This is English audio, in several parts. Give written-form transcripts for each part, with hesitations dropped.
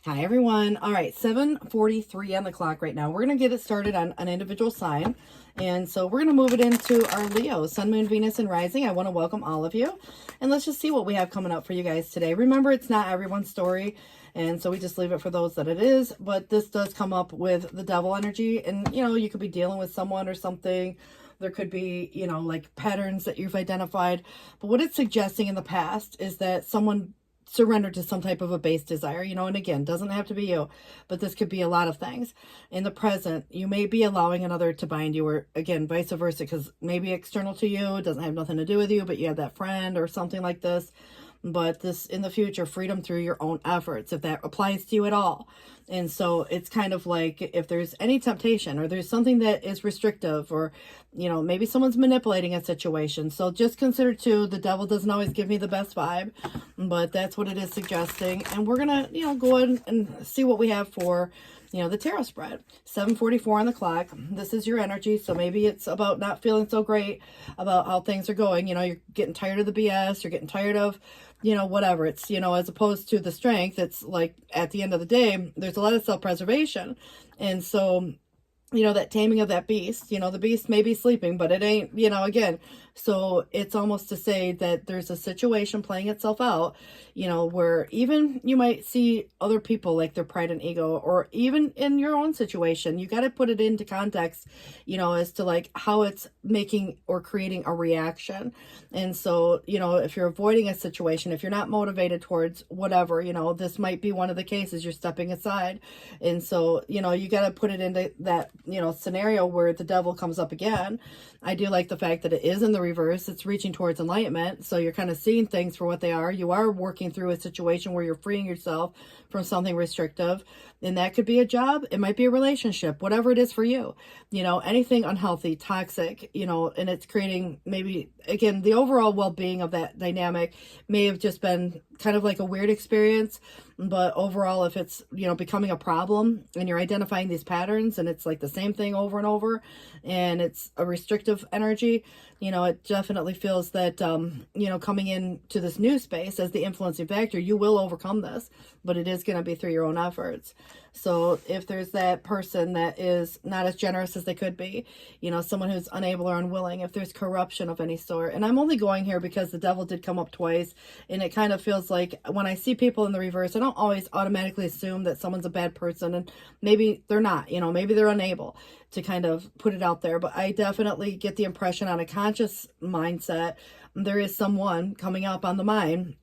Hi everyone. All right, 7:43 on the clock right now. We're going to get it started on an individual sign. And so we're going to move it into our Leo, Sun, Moon, Venus, and Rising. I want to welcome all of you. And let's just see what we have coming up for you guys today. Remember, it's not everyone's story. And so we just leave it for those that it is. But this does come up with the devil energy. And, you could be dealing with someone or something. There could be, like patterns that you've identified. But what it's suggesting in the past is that someone surrender to some type of a base desire, and again, doesn't have to be you, but this could be a lot of things. In the present, you may be allowing another to bind you, or again, vice versa, because maybe external to you, doesn't have nothing to do with you, but you have that friend or something like this. But this in the future, freedom through your own efforts, if that applies to you at all. And so it's kind of like if there's any temptation or there's something that is restrictive, or maybe someone's manipulating a situation. So just consider too, the devil doesn't always give me the best vibe, but that's what it is suggesting. And we're gonna go ahead and see what we have for the tarot spread. 7:44 on the clock. This is your energy. So maybe it's about not feeling so great about how things are going. You're getting tired of the BS. You're getting tired of, whatever. It's, as opposed to the strength, it's like at the end of the day, there's a lot of self-preservation. And so, that taming of that beast, the beast may be sleeping, but it ain't, again. So it's almost to say that there's a situation playing itself out, where even you might see other people like their pride and ego, or even in your own situation, you got to put it into context, as to like how it's making or creating a reaction. And so, if you're avoiding a situation, if you're not motivated towards whatever, this might be one of the cases you're stepping aside. And so, you got to put it into that, scenario where the devil comes up again. I do like the fact that it is in the reverse. It's reaching towards enlightenment. So you're kind of seeing things for what they are. You are working through a situation where you're freeing yourself from something restrictive. And that could be a job. It might be a relationship, whatever it is for you, anything unhealthy, toxic, and it's creating maybe, again, the overall well-being of that dynamic may have just been kind of like a weird experience. But overall, if it's, becoming a problem and you're identifying these patterns and it's like the same thing over and over and it's a restrictive energy, it definitely feels that, coming into this new space as the influencing factor, you will overcome this, but it is going to be through your own efforts. So if there's that person that is not as generous as they could be, someone who's unable or unwilling, if there's corruption of any sort, and I'm only going here because the devil did come up twice, and it kind of feels like when I see people in the reverse, I don't always automatically assume that someone's a bad person, and maybe they're not, maybe they're unable to kind of put it out there, but I definitely get the impression on a conscious mindset, there is someone coming up on the mind.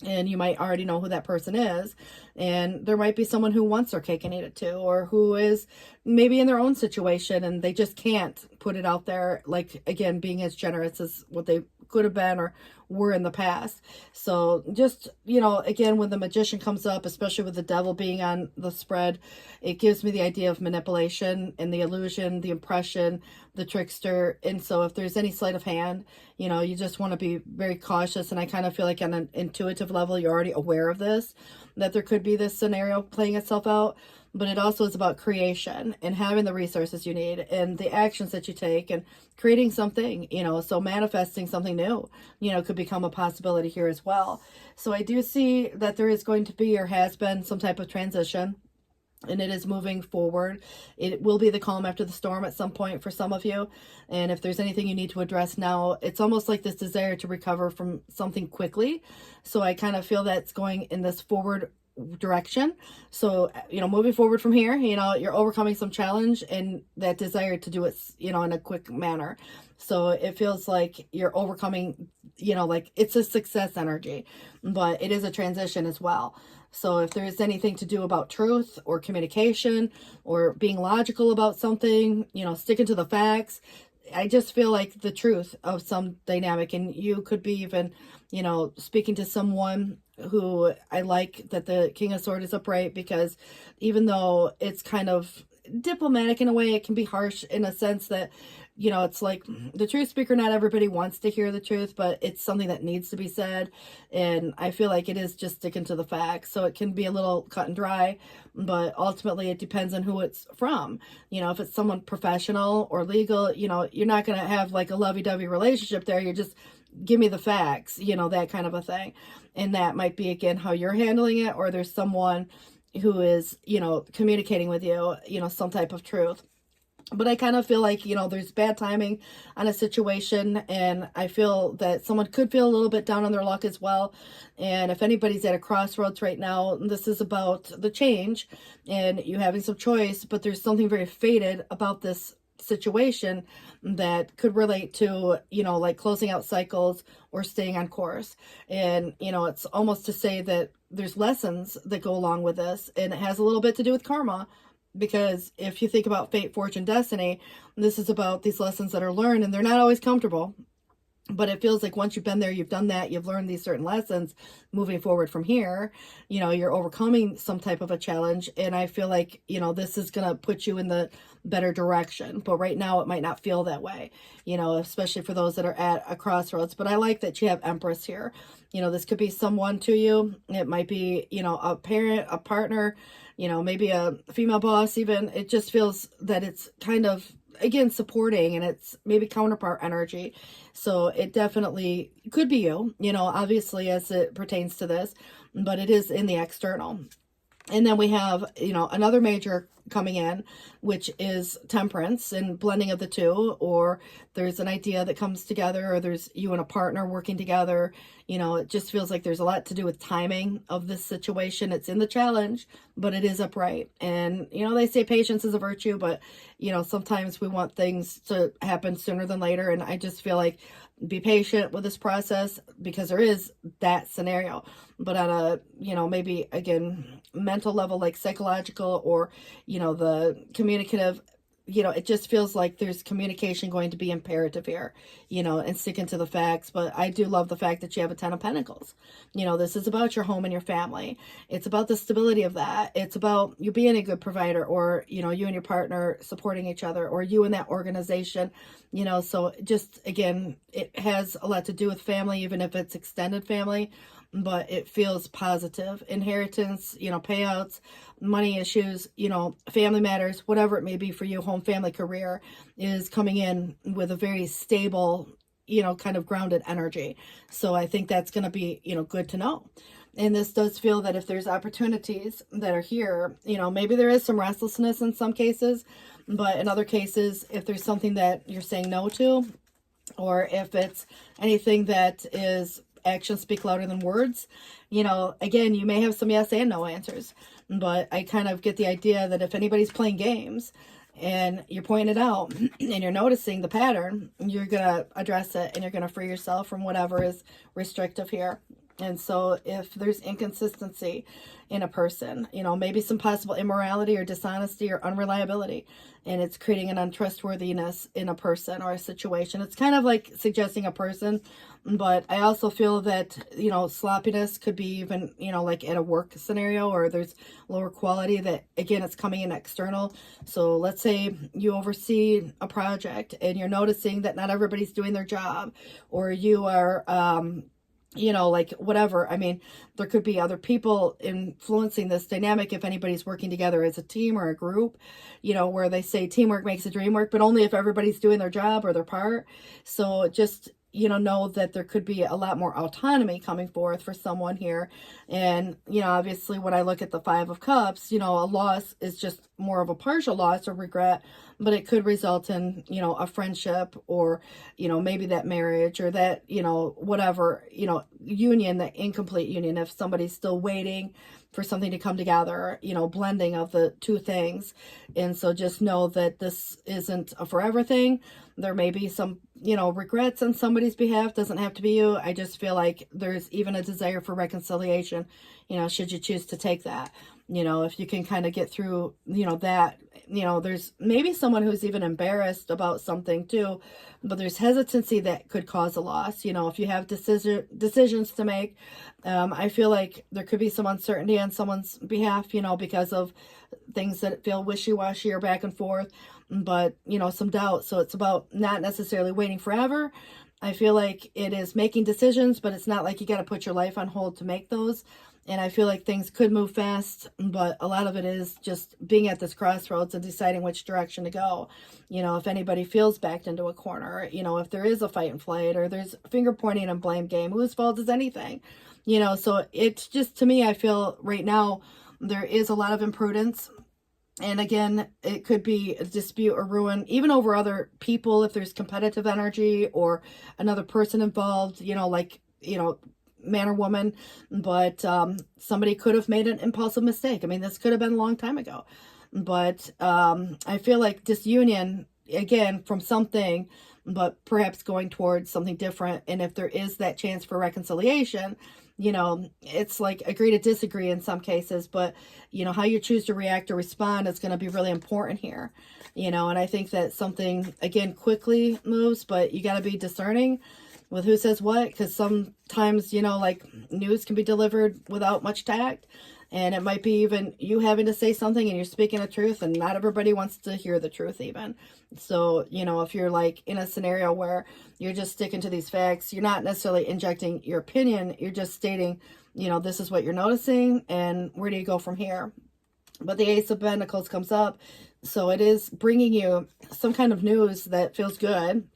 And you might already know who that person is. And there might be someone who wants their cake and eat it too, or who is maybe in their own situation and they just can't put it out there, like, again, being as generous as what they could have been or were in the past. So just, again, when the magician comes up, especially with the devil being on the spread, it gives me the idea of manipulation and the illusion, the impression, the trickster. And so if there's any sleight of hand, you just want to be very cautious. And I kind of feel like on an intuitive level, you're already aware of this, that there could be this scenario playing itself out. But it also is about creation and having the resources you need and the actions that you take and creating something, so manifesting something new, could become a possibility here as well. So I do see that there is going to be, or has been, some type of transition. And it is moving forward. It will be the calm after the storm at some point for some of you. And if there's anything you need to address now, it's almost like this desire to recover from something quickly. So I kind of feel that's going in this forward direction. So, moving forward from here, you're overcoming some challenge and that desire to do it, in a quick manner. So it feels like you're overcoming, like it's a success energy, but it is a transition as well. So if there's anything to do about truth or communication or being logical about something, sticking to the facts, I just feel like the truth of some dynamic, and you could be even, speaking to someone who I like that the King of Swords is upright, because even though it's kind of diplomatic in a way, it can be harsh in a sense that, it's like the truth speaker, not everybody wants to hear the truth, but it's something that needs to be said. And I feel like it is just sticking to the facts. So it can be a little cut and dry, but ultimately it depends on who it's from. If it's someone professional or legal, you're not going to have like a lovey-dovey relationship there. You're just, give me the facts, that kind of a thing. And that might be, again, how you're handling it, or there's someone who is, communicating with you, some type of truth. But I kind of feel like, there's bad timing on a situation, and I feel that someone could feel a little bit down on their luck as well. And if anybody's at a crossroads right now, this is about the change and you having some choice, but there's something very fated about this situation that could relate to, like closing out cycles or staying on course. And, it's almost to say that there's lessons that go along with this, and it has a little bit to do with karma, because if you think about fate, fortune, destiny, this is about these lessons that are learned, and they're not always comfortable. But it feels like once you've been there, you've done that, you've learned these certain lessons, moving forward from here, you're overcoming some type of a challenge. And I feel like, this is going to put you in the better direction. But right now it might not feel that way, especially for those that are at a crossroads. But I like that you have Empress here. This could be someone to you. It might be, a parent, a partner, maybe a female boss even. It just feels that it's kind of, again, supporting, and it's maybe counterpart energy. So it definitely could be you, obviously, as it pertains to this, but it is in the external. And then we have, another major coming in, which is Temperance and blending of the two, or there's an idea that comes together, or there's you and a partner working together. It just feels like there's a lot to do with timing of this situation. It's in the challenge, but it is upright. And, they say patience is a virtue, but, sometimes we want things to happen sooner than later. And I just feel like be patient with this process, because there is that scenario. But on a, maybe again, mental level, like psychological, or, the communicative, it just feels like there's communication going to be imperative here, and sticking to the facts. But I do love the fact that you have a 10 of Pentacles. This is about your home and your family. It's about the stability of that. It's about you being a good provider, or, you and your partner supporting each other, or you and that organization, so just, again, it has a lot to do with family, even if it's extended family. But it feels positive. Inheritance, payouts, money issues, family matters, whatever it may be for you, home, family, career, is coming in with a very stable, kind of grounded energy. So I think that's going to be, good to know. And this does feel that if there's opportunities that are here, maybe there is some restlessness in some cases, but in other cases, if there's something that you're saying no to, or if it's anything that is actions speak louder than words, again, you may have some yes and no answers. But I kind of get the idea that if anybody's playing games and you're pointing it out and you're noticing the pattern, you're going to address it, and you're going to free yourself from whatever is restrictive here. And so if there's inconsistency in a person, maybe some possible immorality or dishonesty or unreliability, and it's creating an untrustworthiness in a person or a situation, it's kind of like suggesting a person. But I also feel that, sloppiness could be even, like at a work scenario, or there's lower quality that, again, it's coming in external. So let's say you oversee a project and you're noticing that not everybody's doing their job, or you are, like whatever. I mean, there could be other people influencing this dynamic if anybody's working together as a team or a group, where they say teamwork makes the dream work, but only if everybody's doing their job or their part. So just, know that there could be a lot more autonomy coming forth for someone here. And, obviously when I look at the 5 of Cups, a loss is just more of a partial loss or regret, but it could result in, a friendship, or, maybe that marriage, or that, whatever, union, that incomplete union, if somebody's still waiting for something to come together, blending of the two things. And so just know that this isn't a forever thing. There may be some, regrets on somebody's behalf. Doesn't have to be you. I just feel like there's even a desire for reconciliation, should you choose to take that. If you can kind of get through, that, there's maybe someone who's even embarrassed about something too, but there's hesitancy that could cause a loss. If you have decisions to make, I feel like there could be some uncertainty on someone's behalf, because of things that feel wishy-washy or back and forth, but, some doubt. So it's about not necessarily waiting forever. I feel like it is making decisions, but it's not like you got to put your life on hold to make those. And I feel like things could move fast, but a lot of it is just being at this crossroads and deciding which direction to go. If anybody feels backed into a corner, if there is a fight and flight, or there's finger pointing and blame game, whose fault is anything? So it's just, to me, I feel right now There is a lot of imprudence. And again, it could be a dispute or ruin, even over other people, if there's competitive energy or another person involved, like, man or woman. But somebody could have made an impulsive mistake. I mean, this could have been a long time ago. But I feel like disunion, again, from something, but perhaps going towards something different. And if there is that chance for reconciliation, it's like agree to disagree in some cases, but how you choose to react or respond is going to be really important here. And I think that something, again, quickly moves, but you got to be discerning with who says what, because sometimes, like news can be delivered without much tact. And it might be even you having to say something and you're speaking the truth, and not everybody wants to hear the truth even. So, if you're like in a scenario where you're just sticking to these facts, you're not necessarily injecting your opinion. You're just stating, this is what you're noticing and where do you go from here? But the Ace of Pentacles comes up. So it is bringing you some kind of news that feels good.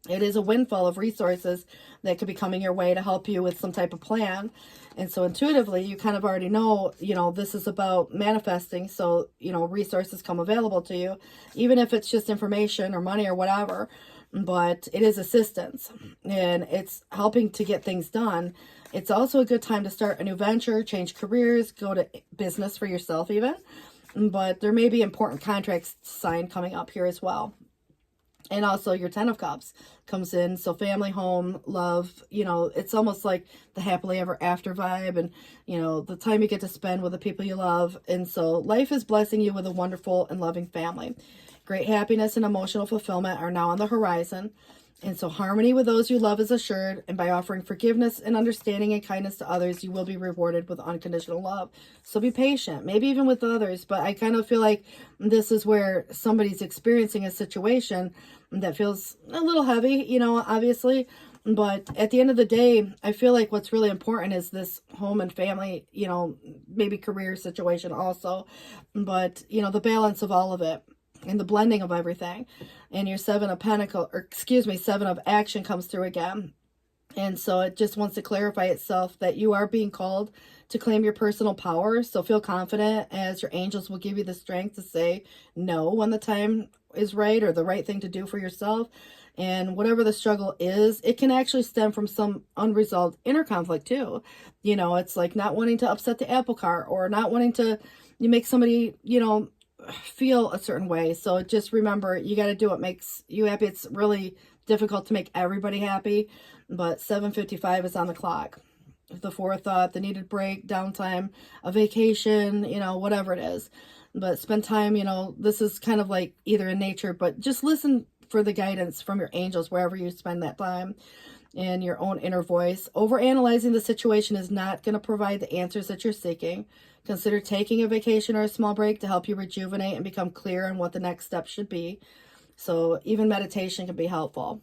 It is a windfall of resources that could be coming your way to help you with some type of plan. And so intuitively, you kind of already know, this is about manifesting. So, resources come available to you, even if it's just information or money or whatever. But it is assistance and it's helping to get things done. It's also a good time to start a new venture, change careers, go to business for yourself even. But there may be important contracts signed coming up here as well. And also your 10 of Cups comes in. So family, home, love, it's almost like the happily ever after vibe and, the time you get to spend with the people you love. And so life is blessing you with a wonderful and loving family. Great happiness and emotional fulfillment are now on the horizon. And so harmony with those you love is assured. And by offering forgiveness and understanding and kindness to others, you will be rewarded with unconditional love. So be patient, maybe even with others. But I kind of feel like this is where somebody's experiencing a situation that feels a little heavy, obviously. But at the end of the day, I feel like what's really important is this home and family, maybe career situation also. But, the balance of all of it. And the blending of everything. And your 7 of action comes through again. And so it just wants to clarify itself that you are being called to claim your personal power. So feel confident, as your angels will give you the strength to say no when the time is right, or the right thing to do for yourself. And whatever the struggle is, it can actually stem from some unresolved inner conflict too. It's like not wanting to upset the apple cart, or not wanting to make somebody, feel a certain way. So just remember, you got to do what makes you happy. It's really difficult to make everybody happy, but 7:55 is on the clock. The forethought, the needed break, downtime, a vacation, whatever it is. But spend time, this is kind of like either in nature, but just listen for the guidance from your angels wherever you spend that time, and your own inner voice. Overanalyzing the situation is not going to provide the answers that you're seeking. Consider taking a vacation or a small break to help you rejuvenate and become clear on what the next step should be. So even meditation can be helpful.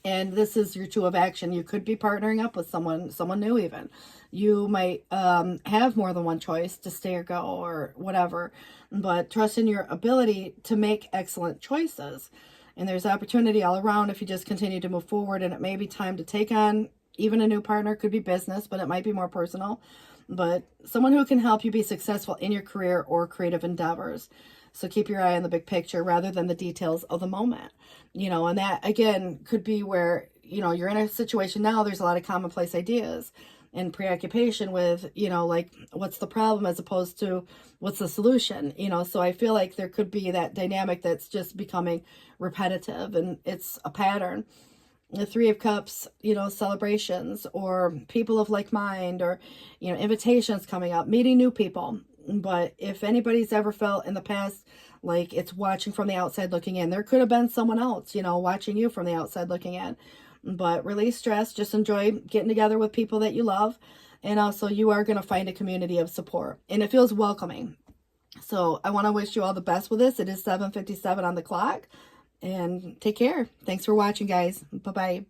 And this is your 2 of action. You could be partnering up with someone new even. You might have more than one choice to stay or go or whatever. But trust in your ability to make excellent choices. And there's opportunity all around if you just continue to move forward. And it may be time to take on even a new partner. Could be business, but it might be more personal. But someone who can help you be successful in your career or creative endeavors. So keep your eye on the big picture rather than the details of the moment. And that, again, could be where, you're in a situation now, there's a lot of commonplace ideas and preoccupation with, like, what's the problem as opposed to what's the solution, So I feel like there could be that dynamic that's just becoming repetitive, and it's a pattern. The 3 of Cups, celebrations or people of like mind, or, invitations coming up, meeting new people. But if anybody's ever felt in the past like it's watching from the outside looking in, there could have been someone else, watching you from the outside looking in. But release stress, just enjoy getting together with people that you love. And also you are going to find a community of support, and it feels welcoming. So I want to wish you all the best with this. It is 7:57 on the clock. And take care. Thanks for watching, guys. Bye-bye.